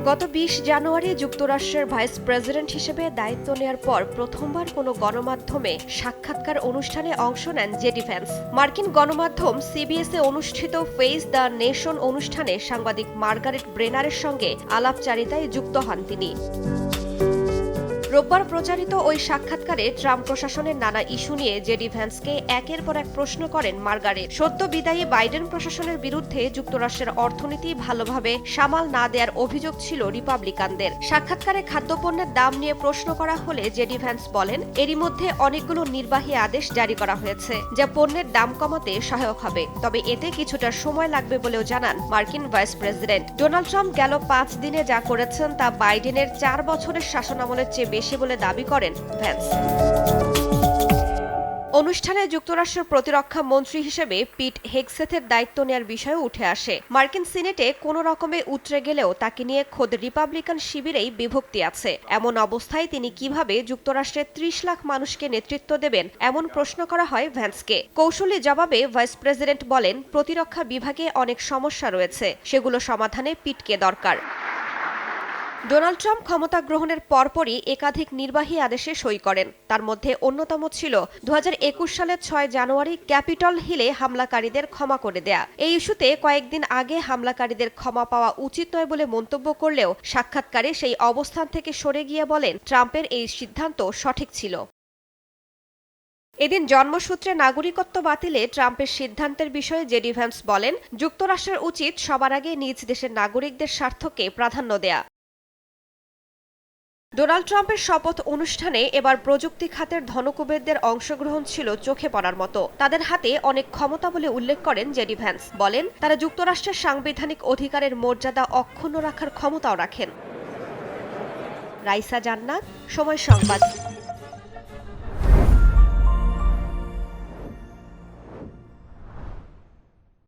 গত ২০ জানুয়ারি যুক্তরাষ্ট্রের vice president হিসেবে দায়িত্ব নেয়ার পর প্রথমবার কোনো গণমাধ্যমে সাক্ষাৎকার অনুষ্ঠানে অংশ নেন জেডি ভ্যান্স। মার্কিন গণমাধ্যম সিবিএসে অনুষ্ঠিত ফেস দ্য নেশন অনুষ্ঠানে সাংবাদিক মার্গারেট ব্রেনারের সঙ্গে আলাপচারিতায় যুক্ত হন তিনি। রোববার প্রচারিত ওই সাক্ষাৎকারে ট্রাম্প প্রশাসনের নানা ইস্যু নিয়ে জেডি ভ্যান্সকে একের পর এক প্রশ্ন করেন মার্গারেট। সদ্য বিদায়ী বাইডেন প্রশাসনের বিরুদ্ধে যুক্তরাষ্ট্রের অর্থনীতি ভালোভাবে সামাল না দেওয়ার অভিযোগ ছিল রিপাবলিকানদের। সাক্ষাৎকারে খাদ্যপণ্যের দাম নিয়ে প্রশ্ন করা হলে জেডি ভ্যান্স বলেন, এরই মধ্যে অনেকগুলো নির্বাহী আদেশ জারি করা হয়েছে যা পণ্যের দাম কমাতে সহায়ক হবে, তবে এতে কিছুটা সময় লাগবে বলেও জানান মার্কিন ভাইস প্রেসিডেন্ট। ডোনাল্ড ট্রাম্প গেল ৫ দিনে যা করেছেন তা বাইডেনের ৪ বছরের শাসনামলের চেয়ে বেশি বলে দাবি করেন ভ্যান্স। অনুষ্ঠানে যুক্তরাষ্ট্রের প্রতিরক্ষা মন্ত্রী হিসেবে পিট হেগসেথের দায়িত্ব নেয়ার বিষয় উঠে আসে। মার্কিন সিনেটে কোনো রকমে উতরে গেলেও তাকে নিয়ে খোদ রিপাবলিকান শিবিরেই বিভক্তি আছে। এমন অবস্থায় তিনি কিভাবে যুক্তরাষ্ট্রের ৩০ লাখ মানুষকে নেতৃত্ব দেবেন এমন প্রশ্ন করা হয় ভ্যান্সকে। কৌশলী জবাবে ভাইস প্রেসিডেন্ট বলেন, প্রতিরক্ষা বিভাগে অনেক সমস্যা রয়েছে, সেগুলো সমাধানে পিটকে দরকার। ডোনাল্ড ট্রাম্প ক্ষমতা গ্রহণের পরপরই একাধিক নির্বাহী আদেশে সই করেন। তার মধ্যে অন্যতম ছিল ২০২১ সালের ৬ জানুয়ারি ক্যাপিটল হিলে হামলাকারীদের ক্ষমা করে দেয়া। এই ইস্যুতে কয়েকদিন আগে হামলাকারীদের ক্ষমা পাওয়া উচিত নয় বলে মন্তব্য করলেও সাক্ষাৎকারে সেই অবস্থান থেকে সরে গিয়ে বলেন, ট্রাম্পের এই সিদ্ধান্ত সঠিক ছিল। এদিন জন্মসূত্রে নাগরিকত্ব বাতিলে ট্রাম্পের সিদ্ধান্তের বিষয়ে জেডি ভ্যান্স বলেন, যুক্তরাষ্ট্রের উচিত সবার আগে নিজ দেশের নাগরিকদের স্বার্থকে প্রাধান্য দেয়া। ডোনাল্ড ট্রাম্পের শপথ অনুষ্ঠানে এবার প্রযুক্তি খাতের ধনকুবেরদের অংশগ্রহণ ছিল চোখে পড়ার মতো। তাদের হাতে অনেক ক্ষমতা বলে উল্লেখ করেন জেডি ভ্যান্স। বলেন, তারা যুক্তরাষ্ট্রের সাংবিধানিক অধিকারের মর্যাদা অক্ষুণ্ণ রাখার ক্ষমতাও রাখেন। রাইসা জান্নাত, সময় সংবাদ।